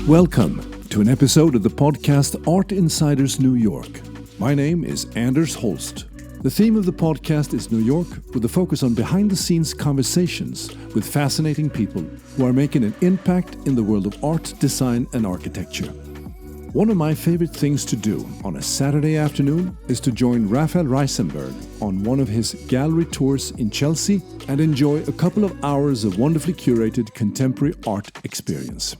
Welcome to an episode of the podcast Art Insiders New York. My name is Anders Holst. The theme of the podcast is New York, with a focus on behind-the-scenes conversations with fascinating people who are making an impact in the world of art, design and architecture. One of my favorite things to do on a Saturday afternoon is to join Rafael Risemberg on one of his gallery tours in Chelsea and enjoy a couple of hours of wonderfully curated contemporary art experience.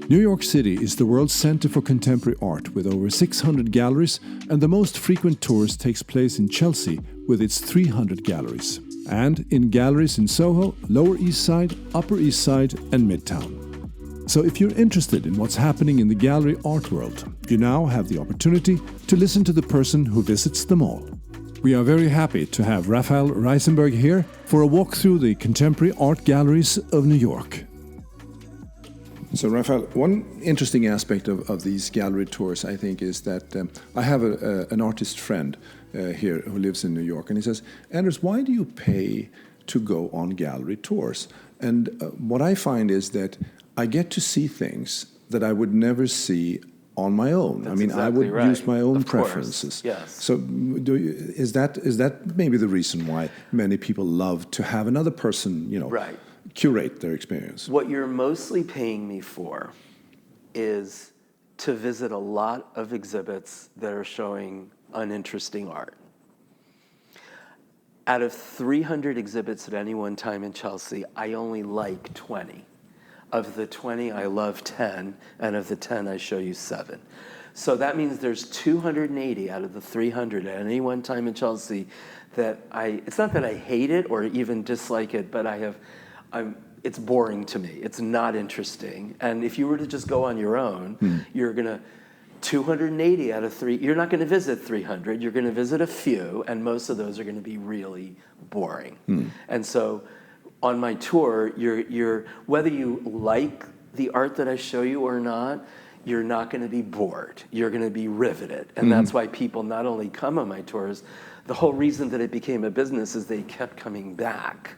New York City is the world's center for contemporary art with over 600 galleries, and the most frequent tours takes place in Chelsea with its 300 galleries, and in galleries in Soho, Lower East Side, Upper East Side and Midtown. So if you're interested in what's happening in the gallery art world, you now have the opportunity to listen to the person who visits them all. We are very happy to have Rafael Risemberg here for a walk through the contemporary art galleries of New York. So, Rafael, one interesting aspect of these gallery tours, I think, is that I have an artist friend here who lives in New York, and he says, Anders, why do you pay to go on gallery tours? And what I find is that I get to see things that I would never see on my own. That's exactly I would right. use my own of preferences. Course. Yes. So is that maybe the reason why many people love to have another person, Right. curate their experience? What you're mostly paying me for is to visit a lot of exhibits that are showing uninteresting art. Out of 300 exhibits at any one time in Chelsea, I only like 20. Of the 20, I love 10, and of the 10, I show you 7. So that means there's 280 out of the 300 at any one time in Chelsea that it's not that I hate it or even dislike it, but it's boring to me. It's not interesting. And if you were to just go on your own, you're gonna 280 out of 3, you're not gonna visit 300, you're gonna visit a few, and most of those are gonna be really boring. And so on my tour, you're whether you like the art that I show you or not, you're not gonna be bored. You're gonna be riveted. And that's why people not only come on my tours, the whole reason that it became a business is they kept coming back.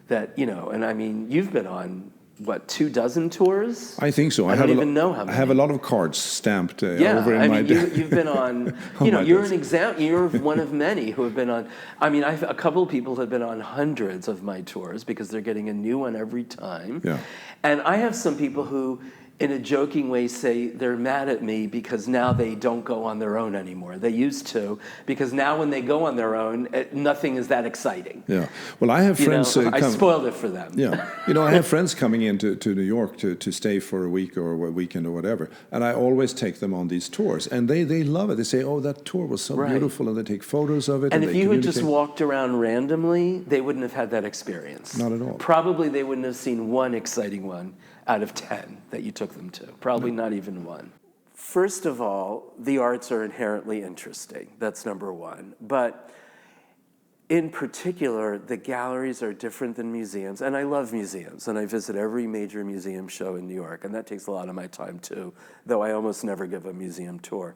That, and I mean, you've been on, 24 tours? I think so. I don't even know how many. I have a lot of cards stamped over in my you've been on, you're an example, you're one of many who have been on, a couple of people have been on hundreds of my tours because they're getting a new one every time. Yeah. And I have some people who, in a joking way, say they're mad at me because now they don't go on their own anymore. They used to, because now when they go on their own, nothing is that exciting. Yeah. Well, I have friends. I spoiled it for them. Yeah. I have friends coming into New York to stay for a week or a weekend or whatever, and I always take them on these tours, and they love it. They say, "Oh, that tour was so beautiful," and they take photos of it. And if you had just walked around randomly, they wouldn't have had that experience. Not at all. Probably they wouldn't have seen one exciting one out of 10 that you took them to. Probably not even one. First of all, the arts are inherently interesting. That's number one. But in particular, the galleries are different than museums. And I love museums, and I visit every major museum show in New York, and that takes a lot of my time too, though I almost never give a museum tour.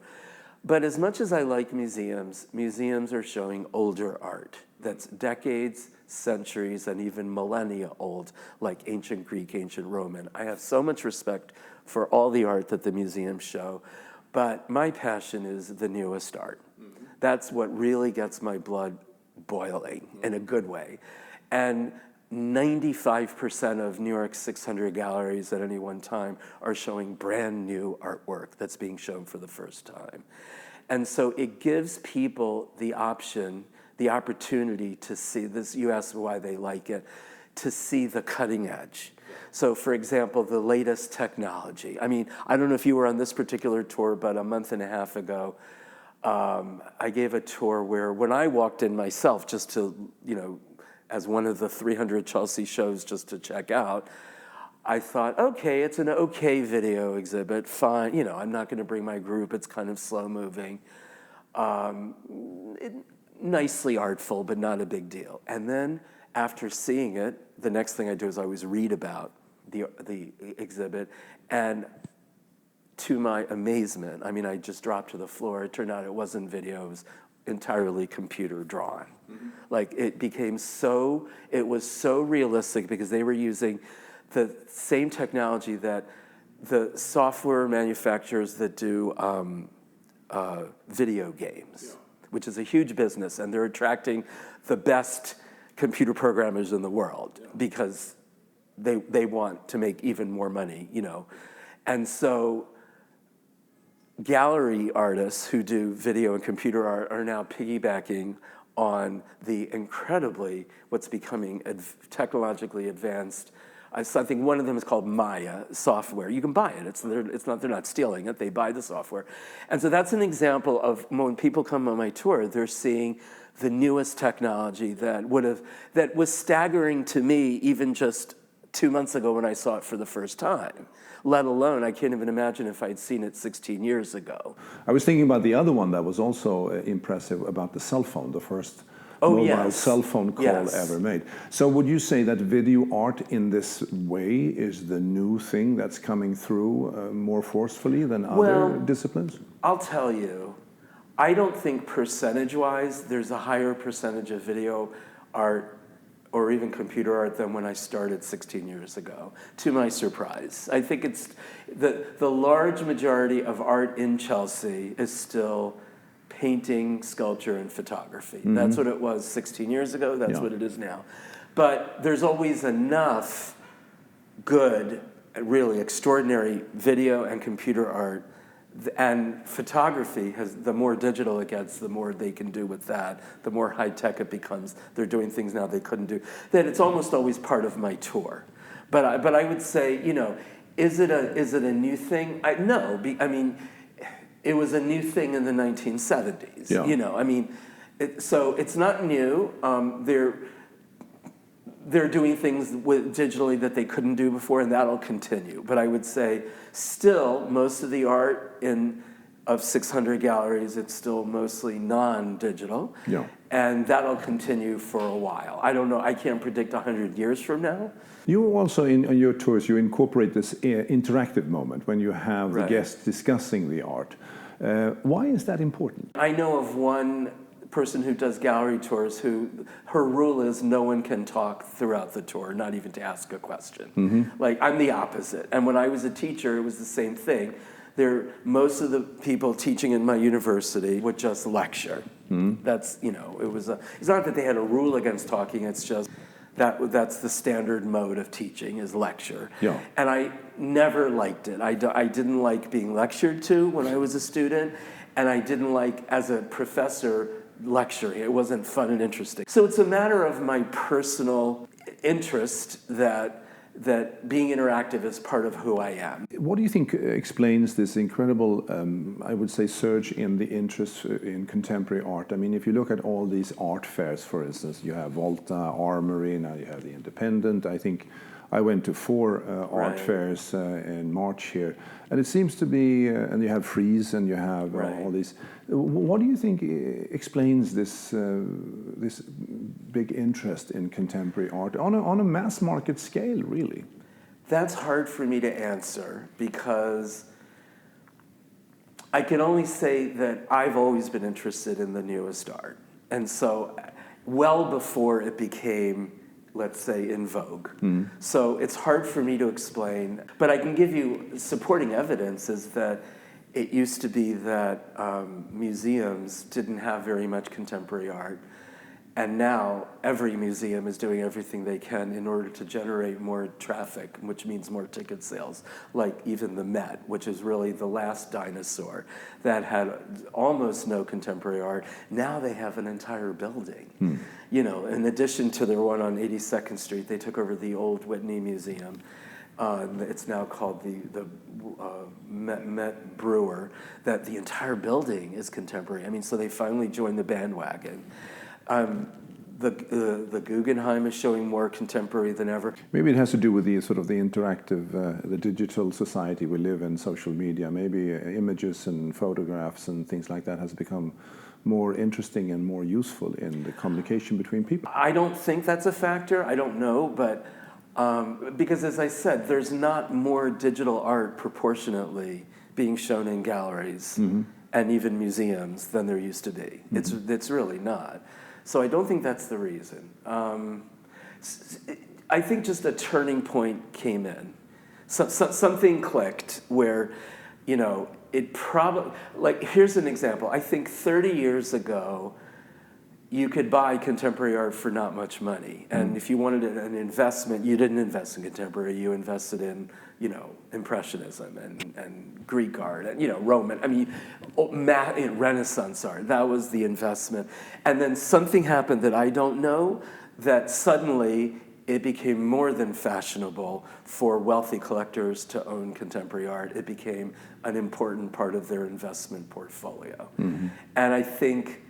But as much as I like museums, museums are showing older art that's decades, centuries, and even millennia old, like ancient Greek, ancient Roman. I have so much respect for all the art that the museums show, but my passion is the newest art. That's what really gets my blood boiling in a good way. And 95% of New York's 600 galleries at any one time are showing brand new artwork that's being shown for the first time. And so it gives people the opportunity to see this. You asked why they like it, to see the cutting edge. So for example, the latest technology. I don't know if you were on this particular tour, but a month and a half ago, I gave a tour where when I walked in myself, just to, as one of the 300 Chelsea shows just to check out, I thought, okay, it's an okay video exhibit, fine. I'm not gonna bring my group, it's kind of slow moving. Nicely artful, but not a big deal. And then after seeing it, the next thing I do is I always read about the exhibit, and to my amazement, I just dropped to the floor. It turned out it wasn't video, it was entirely computer drawn. Like it was so realistic because they were using the same technology that the software manufacturers that do video games, which is a huge business, and they're attracting the best computer programmers in the world because they want to make even more money, you know. And so gallery artists who do video and computer art are now piggybacking on the incredibly, what's becoming technologically advanced. I think one of them is called Maya software. You can buy it. They're not stealing it. They buy the software. And so that's an example of when people come on my tour, they're seeing the newest technology that was staggering to me even just 2 months ago when I saw it for the first time. Let alone, I can't even imagine if I'd seen it 16 years ago. I was thinking about the other one that was also impressive, about the cell phone, the first mobile cell phone call ever made. So would you say that video art in this way is the new thing that's coming through more forcefully than other disciplines? I'll tell you, I don't think percentage-wise there's a higher percentage of video art or even computer art than when I started 16 years ago, to my surprise. I think it's the large majority of art in Chelsea is still painting, sculpture, and photography. Mm-hmm. That's what it was 16 years ago, that's what it is now. But there's always enough good, really extraordinary video and computer art, and photography the more digital it gets, the more they can do with that, the more high-tech it becomes. They're doing things now they couldn't do. That it's almost always part of my tour. But I would say, you know, is it a new thing? No, I mean, it was a new thing in the 1970s. Yeah. You know, I mean, so it's not new. They're doing things digitally that they couldn't do before, and that'll continue. But I would say still, most of the art of 600 galleries, it's still mostly non-digital. Yeah. And that'll continue for a while. I don't know, I can't predict 100 years from now. You also, on your tours, you incorporate this interactive moment when you have the guests discussing the art. Why is that important? I know of one person who does gallery tours her rule is no one can talk throughout the tour, not even to ask a question. Mm-hmm. Like, I'm the opposite. And when I was a teacher, it was the same thing. Most of the people teaching in my university would just lecture. Mm-hmm. That's, you know, it's not that they had a rule against talking, it's just that's the standard mode of teaching, is lecture. Yeah. And I never liked it. I didn't like being lectured to when I was a student, and I didn't like, as a professor, lecturing. It wasn't fun and interesting. So it's a matter of my personal interest that being interactive is part of who I am. What do you think explains this incredible, I would say, surge in the interest in contemporary art? I mean, if you look at all these art fairs, for instance, you have Volta, Armory, now you have the Independent. I think I went to 4 art fairs in March here, and it seems to be, and you have Frieze, and you have all these. What do you think explains this this big interest in contemporary art on a mass market scale, really? That's hard for me to answer, because I can only say that I've always been interested in the newest art, and so well before it became, let's say, in vogue. Mm. So it's hard for me to explain, but I can give you supporting evidence is that it used to be that museums didn't have very much contemporary art, and now every museum is doing everything they can in order to generate more traffic, which means more ticket sales, like even the Met, which is really the last dinosaur that had almost no contemporary art. Now they have an entire building. Hmm. You know, in addition to their one on 82nd Street, they took over the old Whitney Museum. It's now called the Met Brewer, that the entire building is contemporary. I mean, so they finally joined the bandwagon. The Guggenheim is showing more contemporary than ever. Maybe it has to do with the sort of the interactive, the digital society we live in, social media. Maybe images and photographs and things like that has become more interesting and more useful in the communication between people. I don't think that's a factor. I don't know, but because, as I said, there's not more digital art proportionately being shown in galleries and even museums than there used to be. It's really not. So I don't think that's the reason. I think just a turning point came in. something clicked where, you know, it probably, like, here's an example. I think 30 years ago, you could buy contemporary art for not much money. And if you wanted an investment, you didn't invest in contemporary, you invested in, you know, Impressionism and Greek art and, you know, Roman, I mean, Renaissance art. That was the investment. And then something happened that I don't know, that suddenly it became more than fashionable for wealthy collectors to own contemporary art. It became an important part of their investment portfolio. And I think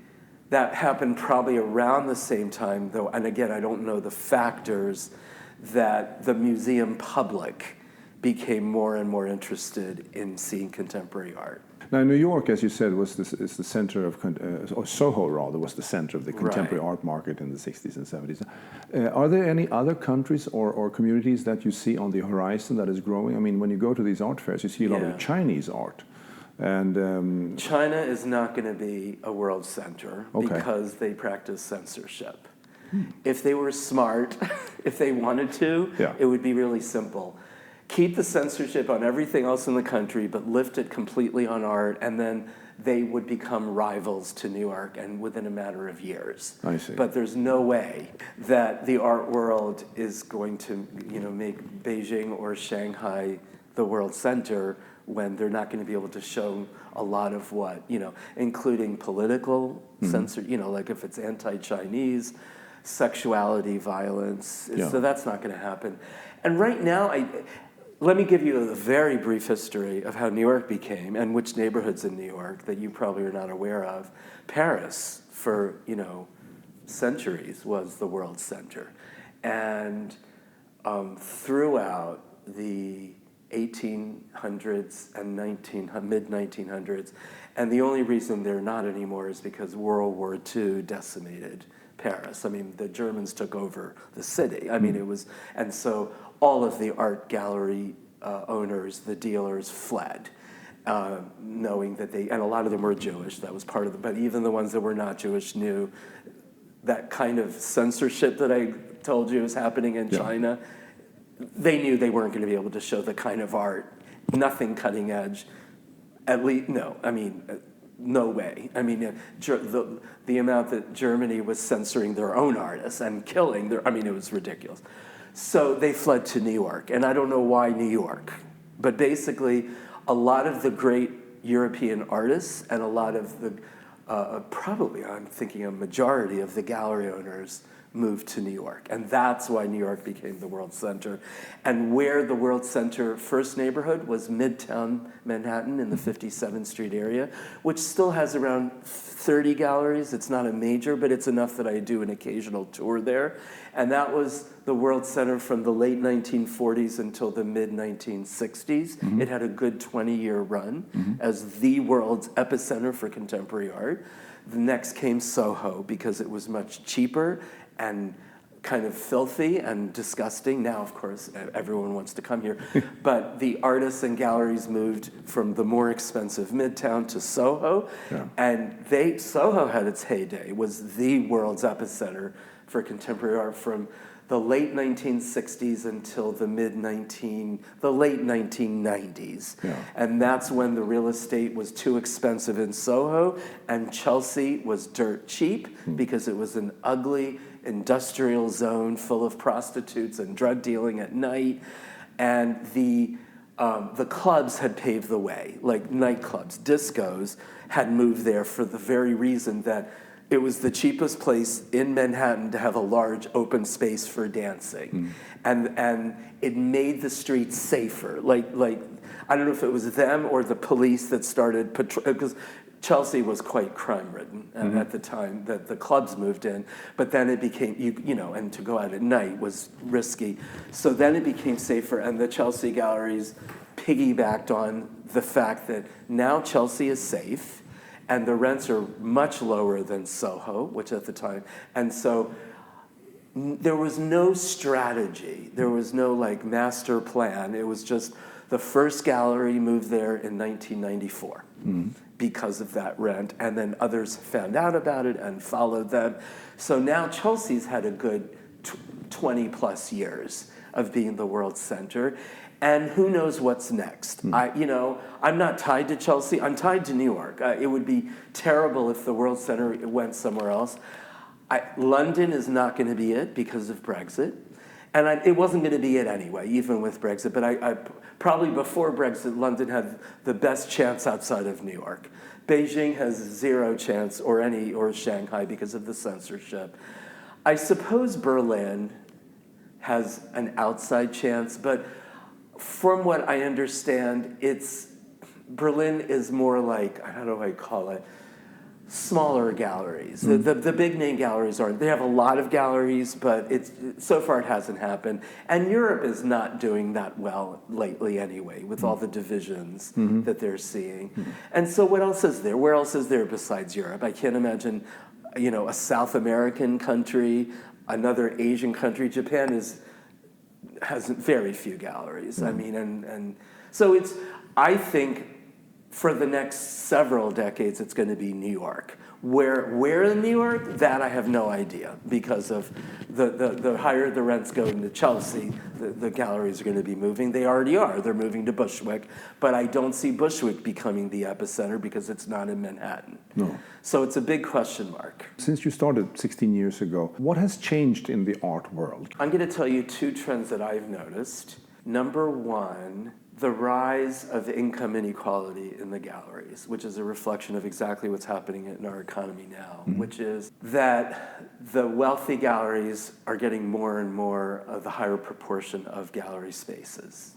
that happened probably around the same time, though, and again, I don't know the factors, that the museum public became more and more interested in seeing contemporary art. Now, New York, as you said, is the center of, or Soho rather, was the center of the contemporary art market in the 60s and 70s. Are there any other countries or communities that you see on the horizon that is growing? I mean, when you go to these art fairs, you see a lot of Chinese art. And China is not going to be a world center because they practice censorship. If they were smart, if they wanted to, it would be really simple. Keep the censorship on everything else in the country, but lift it completely on art, and then they would become rivals to New York, and within a matter of years. I see. But there's no way that the art world is going to, you know, make Beijing or Shanghai the world center when they're not going to be able to show a lot of what, you know, including political censor, you know, like if it's anti-Chinese, sexuality, violence. So that's not going to happen. And right now, let me give you a very brief history of how New York became, and which neighborhoods in New York that you probably are not aware of. Paris, for, you know, centuries, was the world center. And throughout the 1800s and mid-1900s, and the only reason they're not anymore is because World War II decimated Paris. I mean, the Germans took over the city. I mean, it was, and so all of the art gallery owners, the dealers, fled, knowing that and a lot of them were Jewish, that was part of but even the ones that were not Jewish knew that kind of censorship that I told you was happening in China. They knew they weren't going to be able to show the kind of art, nothing cutting edge, at least, no, I mean, no way. I mean, the amount that Germany was censoring their own artists and killing their, I mean, it was ridiculous. So they fled to New York, and I don't know why New York, but basically a lot of the great European artists and a lot of the, probably I'm thinking a majority of the gallery owners moved to New York. And that's why New York became the world center. And where the world center first neighborhood was Midtown Manhattan in the 57th Street area, which still has around 30 galleries. It's not a major, but it's enough that I do an occasional tour there. And that was the world center from the late 1940s until the mid-1960s. It had a good 20-year run as the world's epicenter for contemporary art. The next came Soho because it was much cheaper and kind of filthy and disgusting. Now, of course, everyone wants to come here. But the artists and galleries moved from the more expensive Midtown to Soho. And Soho had its heyday, was the world's epicenter for contemporary art from the late 1960s until the late 1990s. And that's when the real estate was too expensive in Soho, and Chelsea was dirt cheap because it was an ugly industrial zone full of prostitutes and drug dealing at night. And the clubs had paved the way, like nightclubs, discos had moved there for the very reason that it was the cheapest place in Manhattan to have a large open space for dancing. And it made the streets safer. Like I don't know if it was them or the police that started because Chelsea was quite crime-ridden at the time that the clubs moved in, but then it became, you know, and to go out at night was risky. So then it became safer, and the Chelsea galleries piggybacked on the fact that now Chelsea is safe, and the rents are much lower than Soho, which at the time, and so there was no strategy. There was no like master plan. It was just the first gallery moved there in 1994 because of that rent, and then others found out about it and followed them. So now Chelsea's had a good 20 plus years of being the world center. And who knows what's next? I'm not tied to Chelsea. I'm tied to New York. It would be terrible if the World Center went somewhere else. London is not going to be it because of Brexit. And it wasn't going to be it anyway, even with Brexit. But I probably before Brexit, London had the best chance outside of New York. Beijing has zero chance, or Shanghai because of the censorship. I suppose Berlin has an outside chance, but from what I understand, Berlin is more like, how do I call it, smaller galleries. The big name galleries aren't. They have a lot of galleries, but so far it hasn't happened. And Europe is not doing that well lately anyway, with all the divisions that they're seeing. And so what else is there? Where else is there besides Europe? I can't imagine, a South American country, another Asian country. Japan has very few galleries. I mean, and so I think for the next several decades, it's going to be New York. Where in New York? That I have no idea, because of the higher the rents go into Chelsea, the galleries are going to be moving. They already are. They're moving to Bushwick, but I don't see Bushwick becoming the epicenter because it's not in Manhattan. No. So it's a big question mark. Since you started 16 years ago, what has changed in the art world? I'm going to tell you two trends that I've noticed. Number one, the rise of income inequality in the galleries, which is a reflection of exactly what's happening in our economy now, which is that the wealthy galleries are getting more and more of the higher proportion of gallery spaces.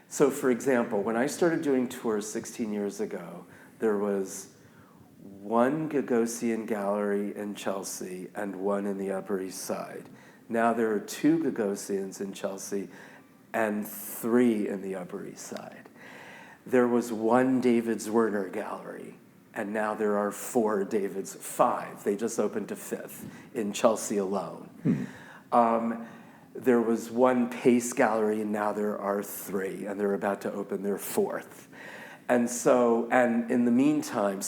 So for example, when I started doing tours 16 years ago, there was one Gagosian gallery in Chelsea and one in the Upper East Side. Now there are two Gagosians in Chelsea and three in the Upper East Side. There was one David Zwirner gallery, and now there are five. They just opened a fifth in Chelsea alone. There was one Pace gallery, and now there are three, and they're about to open their fourth. And in the meantime,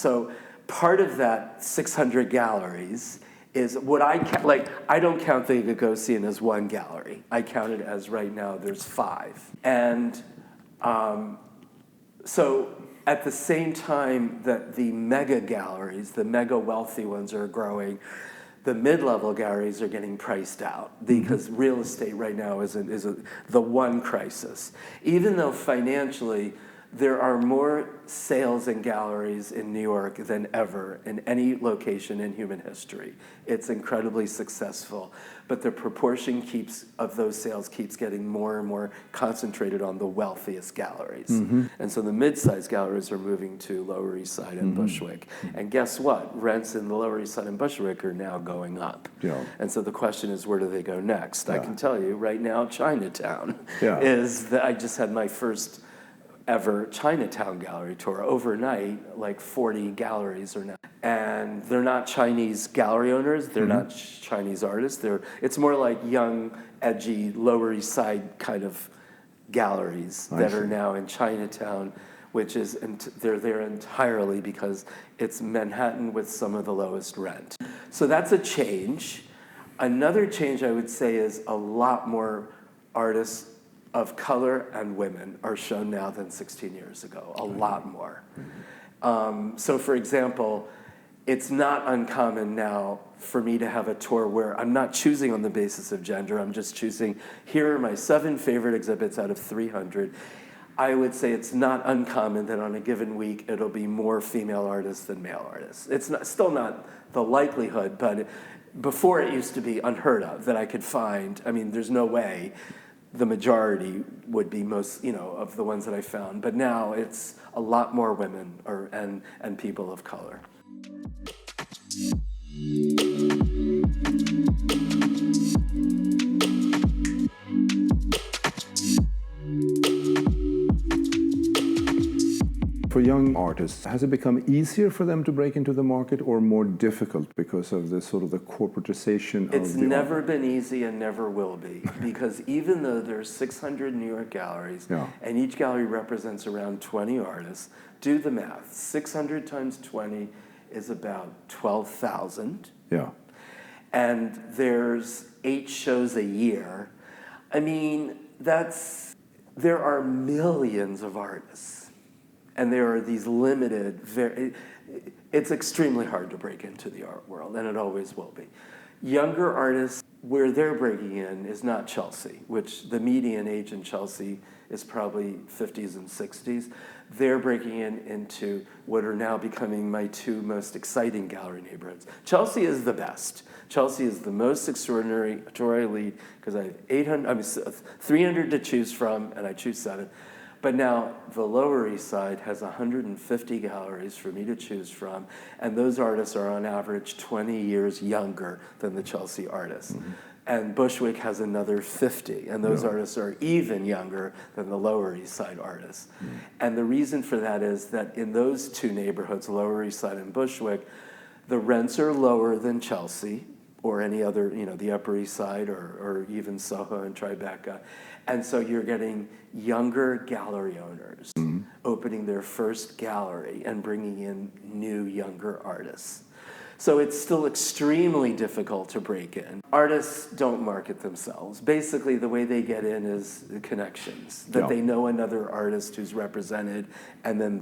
part of that 600 galleries is what I don't count the Gagosian as one gallery. I count it as right now there's five. And so at the same time that the mega galleries, the mega wealthy ones are growing, the mid-level galleries are getting priced out because real estate right now is the one crisis. Even though financially, there are more sales in galleries in New York than ever in any location in human history. It's incredibly successful, but the proportion of those sales keeps getting more and more concentrated on the wealthiest galleries. And so the mid-sized galleries are moving to Lower East Side and Bushwick. And guess what? Rents in the Lower East Side and Bushwick are now going up. Yeah. And so the question is, where do they go next? I can tell you right now, Chinatown I just had my first ever Chinatown gallery tour. Overnight, like 40 galleries are now. And they're not Chinese gallery owners, they're not Chinese artists. It's more like young, edgy, Lower East Side kind of galleries that are now in Chinatown, which is, they're there entirely because it's Manhattan with some of the lowest rent. So that's a change. Another change I would say is a lot more artists of color and women are shown now than 16 years ago, a lot more. So for example, it's not uncommon now for me to have a tour where I'm not choosing on the basis of gender, I'm just choosing, here are my 7 favorite exhibits out of 300. I would say it's not uncommon that on a given week it'll be more female artists than male artists. It's still not the likelihood, but before it used to be unheard of that I could find, there's no way the majority would be most, of the ones that I found. But now it's a lot more women and people of color. For young artists, has it become easier for them to break into the market or more difficult because of the corporatization of the It's never been easy and never will be, because even though there's 600 New York galleries and each gallery represents around 20 artists, do the math. 600 times 20 is about 12,000. Yeah. And there's 8 shows a year. That's There are millions of artists, and there are these limited, it's extremely hard to break into the art world, and it always will be. Younger artists, where they're breaking in is not Chelsea, which the median age in Chelsea is probably 50s and 60s. They're breaking into what are now becoming my two most exciting gallery neighborhoods. Chelsea is the best. Chelsea is the most extraordinary lead because I have 300 to choose from, and I choose 7. But now the Lower East Side has 150 galleries for me to choose from, and those artists are on average 20 years younger than the Chelsea artists. Mm-hmm. And Bushwick has another 50, and those artists are even younger than the Lower East Side artists. Mm-hmm. And the reason for that is that in those two neighborhoods, Lower East Side and Bushwick, the rents are lower than Chelsea or any other, the Upper East Side or even Soho and Tribeca. And so you're getting younger gallery owners opening their first gallery and bringing in new, younger artists. So it's still extremely difficult to break in. Artists don't market themselves. Basically, the way they get in is the connections, that they know another artist who's represented, and then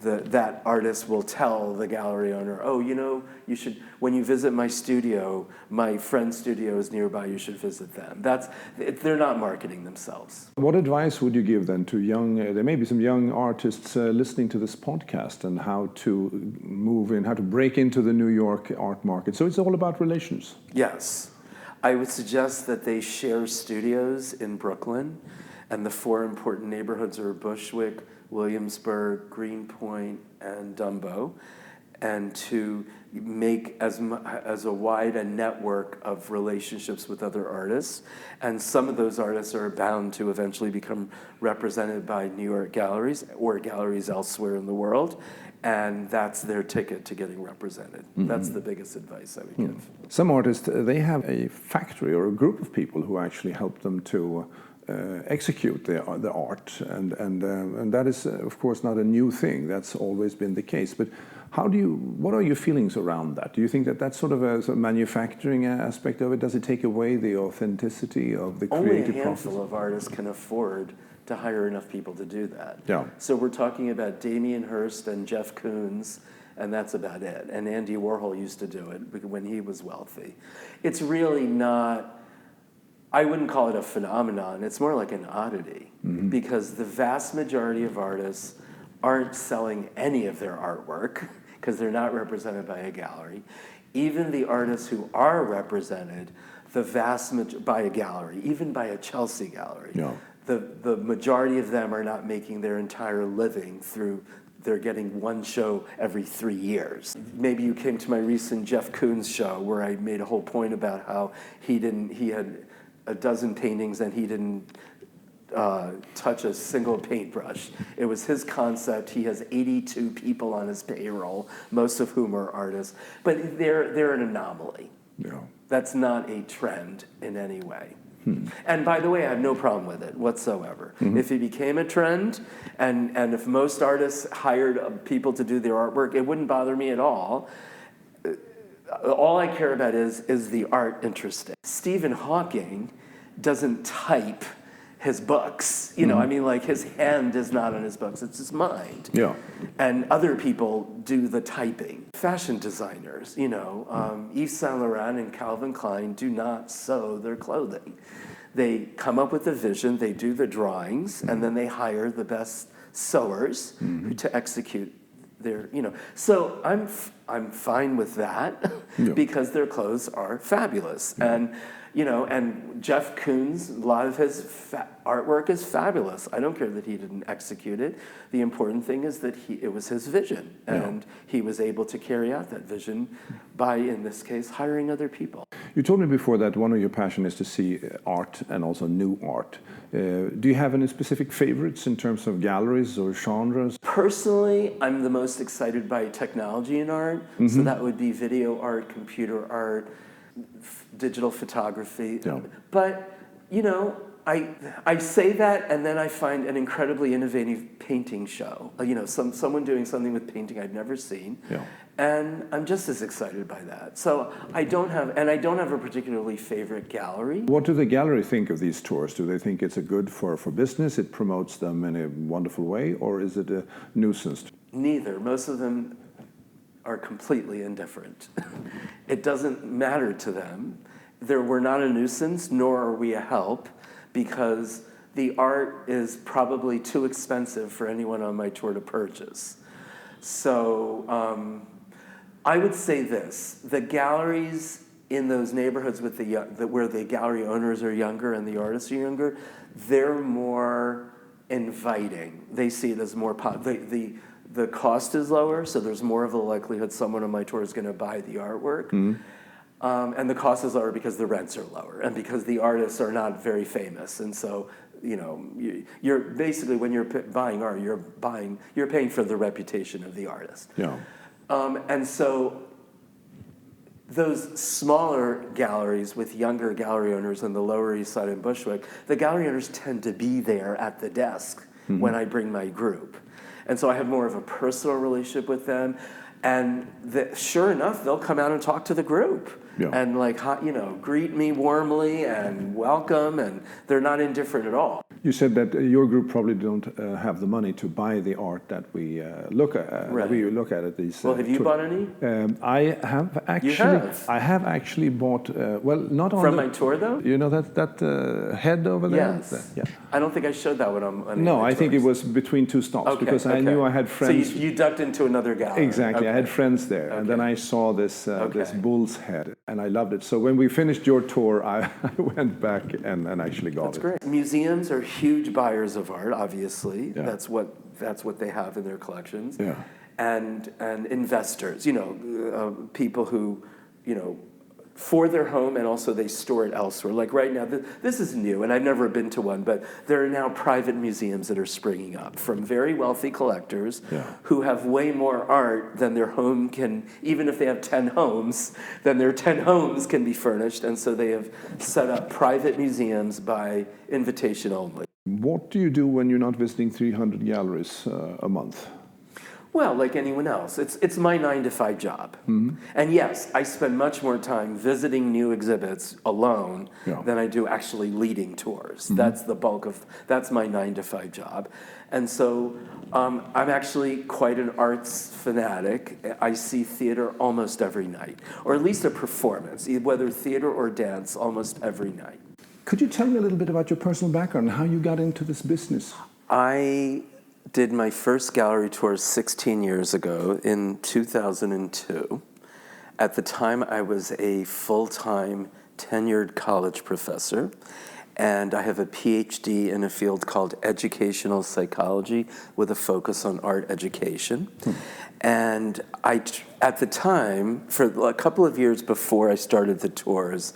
that artist will tell the gallery owner, oh, you should, when you visit my studio, my friend's studio is nearby, you should visit them. They're not marketing themselves. What advice would you give then to there may be some young artists listening to this podcast and how to move in, how to break into the New York art market? So it's all about relations. Yes. I would suggest that they share studios in Brooklyn, and the 4 important neighborhoods are Bushwick, Williamsburg, Greenpoint, and Dumbo, and to make as a wide a network of relationships with other artists. And some of those artists are bound to eventually become represented by New York galleries or galleries elsewhere in the world, and that's their ticket to getting represented. Mm-hmm. That's the biggest advice I would give. Some artists, they have a factory or a group of people who actually help them to execute the art, and that is of course not a new thing. That's always been the case. But what are your feelings around that? Do you think that that's sort of a manufacturing aspect of it? Does it take away the authenticity of the creative process? Only a handful of artists can afford to hire enough people to do that. Yeah. So we're talking about Damien Hirst and Jeff Koons, and that's about it. And Andy Warhol used to do it when he was wealthy. It's really not, I wouldn't call it a phenomenon. It's more like an oddity, because the vast majority of artists aren't selling any of their artwork because they're not represented by a gallery. Even the artists who are represented, by a gallery, even by a Chelsea gallery, the majority of them are not making their entire living through. They're getting one show every 3 years. Maybe you came to my recent Jeff Koons show where I made a whole point about how he had a dozen paintings and he didn't touch a single paintbrush. It was his concept. He has 82 people on his payroll, most of whom are artists. But they're an anomaly. Yeah. That's not a trend in any way. And by the way, I have no problem with it whatsoever. If it became a trend, and if most artists hired people to do their artwork, it wouldn't bother me at all. All I care about is the art interesting. Stephen Hawking doesn't type his books. His hand is not on his books, it's his mind. Yeah. And other people do the typing. Fashion designers, Yves Saint Laurent and Calvin Klein do not sew their clothing. They come up with a vision, they do the drawings, and then they hire the best sewers to execute their, So I'm fine with that because their clothes are fabulous. And and Jeff Koons, a lot of his artwork is fabulous. I don't care that he didn't execute it. The important thing is that it was his vision, and he was able to carry out that vision by, in this case, hiring other people. You told me before that one of your passions is to see art and also new art. Do you have any specific favorites in terms of galleries or genres? Personally, I'm the most excited by technology in art. So that would be video art, computer art, digital photography. Yeah. But, I say that, and then I find an incredibly innovative painting show. Someone doing something with painting I'd never seen, Yeah. and I'm just as excited by that. So I don't have a particularly favorite gallery. What do the gallery think of these tours? Do they think it's a good for business? It promotes them in a wonderful way, or is it a nuisance? Neither. Most of them are completely indifferent. It doesn't matter to them. We're not a nuisance, nor are we a help, because the art is probably too expensive for anyone on my tour to purchase. So I would say this: the galleries in those neighborhoods with where the gallery owners are younger and the artists are younger, they're more inviting. They see it as more the cost is lower, so there's more of a likelihood someone on my tour is going to buy the artwork. Mm-hmm. And the cost is lower because the rents are lower and because the artists are not very famous. And so, you're basically, when you're buying art, you're paying for the reputation of the artist. Yeah. And so those smaller galleries with younger gallery owners on the Lower East Side in Bushwick, the gallery owners tend to be there at the desk mm-hmm. when I bring my group. And so I have more of a personal relationship with them. And sure enough, they'll come out and talk to the group. Yeah. And greet me warmly and welcome, and they're not indifferent at all. You said that your group probably don't have the money to buy the art that we look at. Right. We look at these. Well, have you bought any? I have actually. You have? I have actually bought. Not on from my tour though. You know that head over there. Yes. Yeah. I don't think I showed that one on. No, I think it was between two stops because I knew I had friends. So you ducked into another gallery. Exactly, okay. I had friends there, and then I saw this bull's head, and I loved it. So when we finished your tour, I went back and actually got it. That's great. Museums are huge buyers of art, obviously. Yeah. That's what they have in their collections. Yeah. And investors, people who, for their home, and also they store it elsewhere. Like right now, this is new, and I've never been to one, but there are now private museums that are springing up from very wealthy collectors who have way more art than their home can, even if they have 10 homes, then their 10 homes can be furnished, and so they have set up private museums by invitation only. What do you do when you're not visiting 300 galleries a month? Well, like anyone else, it's my 9-to-5 job. Mm-hmm. And yes, I spend much more time visiting new exhibits alone than I do actually leading tours. Mm-hmm. That's my 9-to-5 job. And so I'm actually quite an arts fanatic. I see theater almost every night, or at least a performance, whether theater or dance, almost every night. Could you tell me a little bit about your personal background and how you got into this business? I did my first gallery tour 16 years ago in 2002. At the time, I was a full-time tenured college professor, and I have a PhD in a field called educational psychology with a focus on art education. And at the time, for a couple of years before I started the tours,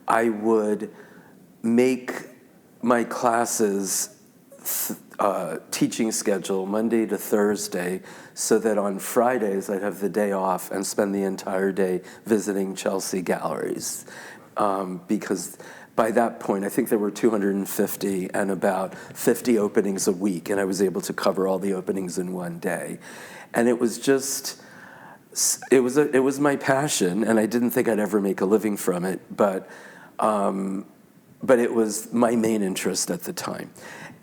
I would make my classes teaching schedule Monday to Thursday so that on Fridays I'd have the day off and spend the entire day visiting Chelsea galleries. Because by that point, I think there were 250 and about 50 openings a week, and I was able to cover all the openings in one day. And it was just, it was my passion, and I didn't think I'd ever make a living from it, but it was my main interest at the time.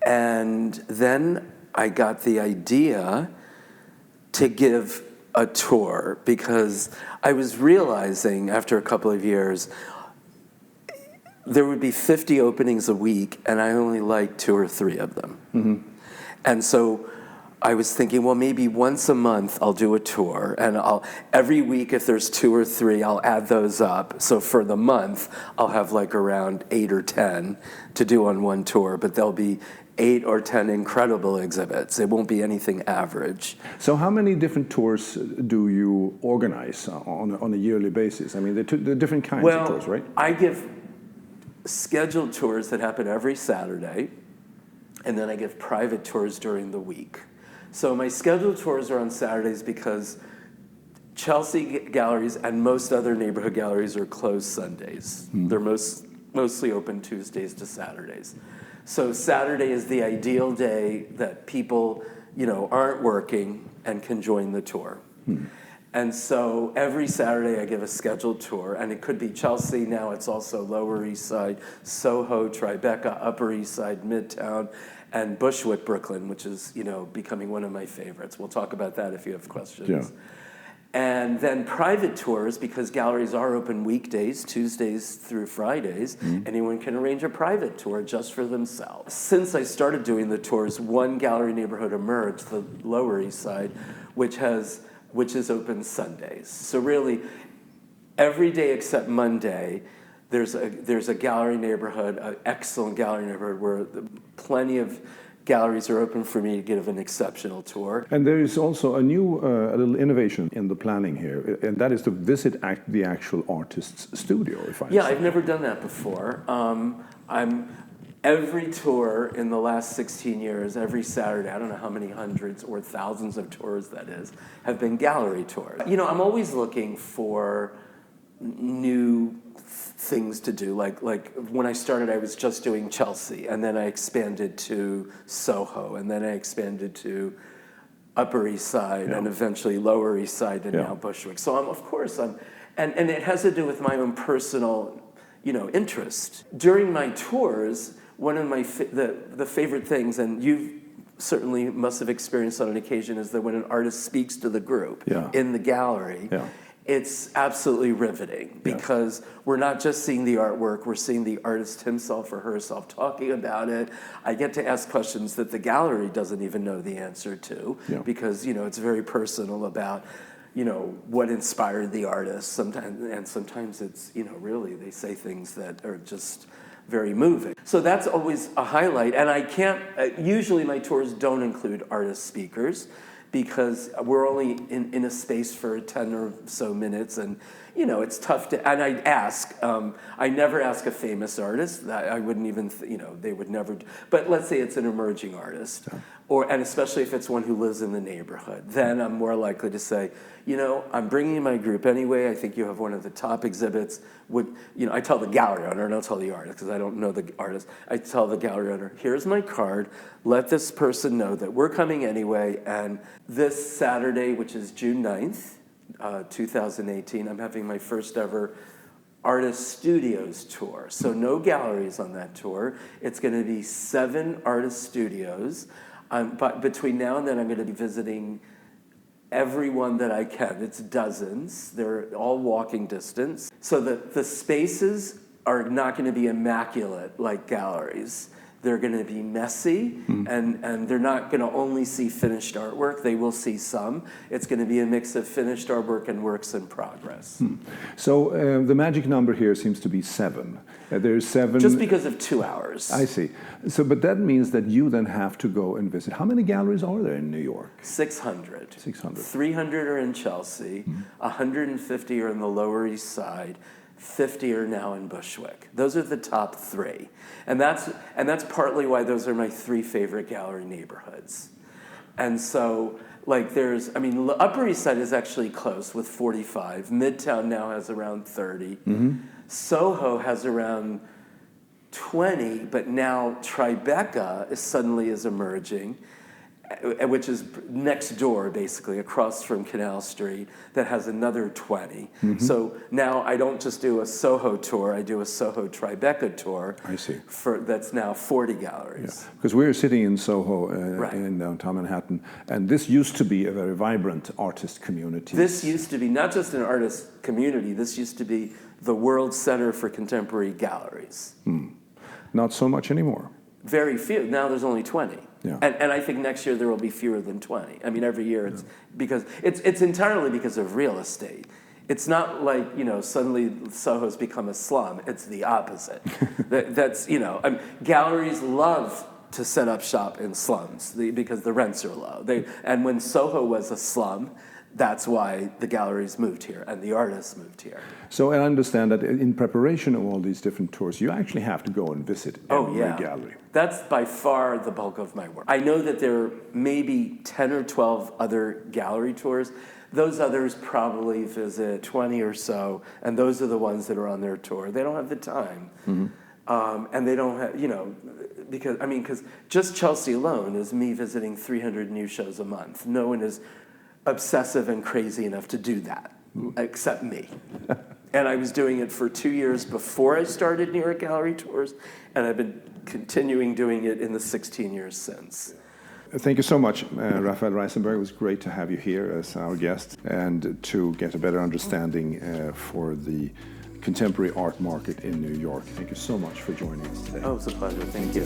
And then I got the idea to give a tour because I was realizing after a couple of years there would be 50 openings a week and I only liked 2 or 3 of them. Mm-hmm. And so I was thinking, well, maybe once a month I'll do a tour, and every week if there's 2 or 3, I'll add those up. So for the month, I'll have like around 8 or 10 to do on one tour, but there'll be 8 or 10 incredible exhibits. It won't be anything average. So how many different tours do you organize on a yearly basis? I mean, the different kinds of tours, right? I give scheduled tours that happen every Saturday, and then I give private tours during the week. So my scheduled tours are on Saturdays because Chelsea galleries and most other neighborhood galleries are closed Sundays. They're mostly open Tuesdays to Saturdays. So Saturday is the ideal day that people, aren't working and can join the tour. And so every Saturday I give a scheduled tour, and it could be Chelsea, now it's also Lower East Side, Soho, Tribeca, Upper East Side, Midtown, and Bushwick, Brooklyn, which is, becoming one of my favorites. We'll talk about that if you have questions. Yeah. And then private tours, because galleries are open weekdays, Tuesdays through Fridays, anyone can arrange a private tour just for themselves. Since I started doing the tours, one gallery neighborhood emerged, the Lower East Side, which is open Sundays. So really, every day except Monday, there's a gallery neighborhood, an excellent gallery neighborhood where plenty of galleries are open for me to give an exceptional tour. And there is also a new, a little innovation in the planning here, and that is to visit the actual artist's studio, if I Yeah, I've never done that before. Every tour in the last 16 years, every Saturday, I don't know how many hundreds or thousands of tours that is, have been gallery tours. I'm always looking for new things to do. Like when I started, I was just doing Chelsea, and then I expanded to Soho, and then I expanded to Upper East Side, and eventually Lower East Side, and now Bushwick. So and it has to do with my own personal, interest. During my tours, one of my the favorite things, and you certainly must have experienced on an occasion, is that when an artist speaks to the group in the gallery, it's absolutely riveting, because we're not just seeing the artwork, we're seeing the artist himself or herself talking about it. I get to ask questions that the gallery doesn't even know the answer to, because it's very personal about what inspired the artist. Sometimes it's really they say things that are just very moving. So that's always a highlight. And I can't, usually my tours don't include artist speakers, because we're only in a space for 10 or so minutes, and it's tough to, and I never ask a famous artist. I wouldn't even, they would never, but let's say it's an emerging artist, and especially if it's one who lives in the neighborhood, then I'm more likely to say, I'm bringing my group anyway, I think you have one of the top exhibits. I tell the gallery owner, and I'll tell the artist, because I don't know the artist, I tell the gallery owner, here's my card, let this person know that we're coming anyway, and this Saturday, which is June 9th, 2018, I'm having my first ever Artist Studios tour. So no galleries on that tour. It's going to be 7 artist studios. But between now and then, I'm going to be visiting everyone that I can. It's dozens. They're all walking distance. So the spaces are not going to be immaculate like galleries. They're going to be messy, and they're not going to only see finished artwork. They will see some. It's going to be a mix of finished artwork and works in progress. So the magic number here seems to be 7. There's 7. Just because of 2 hours. I see. So, but that means that you then have to go and visit. How many galleries are there in New York? 600. 600. 300 are in Chelsea. 150 are in the Lower East Side. 50 are now in Bushwick. Those are the top 3. And that's partly why those are my 3 favorite gallery neighborhoods. And so, Upper East Side is actually close with 45. Midtown now has around 30. Soho has around 20, but now Tribeca suddenly is emerging, which is next door, basically, across from Canal Street, that has another 20. So now I don't just do a Soho tour, I do a Soho Tribeca tour. I see. That's now 40 galleries. Because we're sitting in Soho in downtown Manhattan, and this used to be a very vibrant artist community. This used to be not just an artist community, this used to be the World Center for Contemporary Galleries. Not so much anymore. Very few. Now there's only 20. Yeah. And I think next year there will be fewer than 20. I mean, every year it's entirely because of real estate. It's not like, suddenly Soho's become a slum. It's the opposite. Galleries love to set up shop in slums because the rents are low. And when Soho was a slum, that's why the galleries moved here and the artists moved here. So I understand that in preparation of all these different tours, you actually have to go and visit every gallery. That's by far the bulk of my work. I know that there are maybe 10 or 12 other gallery tours. Those others probably visit 20 or so, and those are the ones that are on their tour. They don't have the time. And they don't have, because just Chelsea alone is me visiting 300 new shows a month. No one is obsessive and crazy enough to do that, except me. And I was doing it for 2 years before I started New York Gallery Tours, and I've been continuing doing it in the 16 years since. Thank you so much, Rafael Risemberg. It was great to have you here as our guest and to get a better understanding for the contemporary art market in New York. Thank you so much for joining us today. Oh, it's a pleasure. Thank you.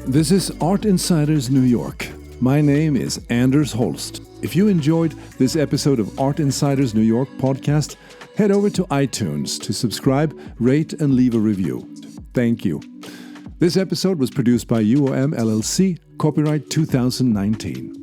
This is Art Insiders New York. My name is Anders Holst. If you enjoyed this episode of Art Insiders New York podcast, head over to iTunes to subscribe, rate, and leave a review. Thank you. This episode was produced by UOM LLC, copyright 2019.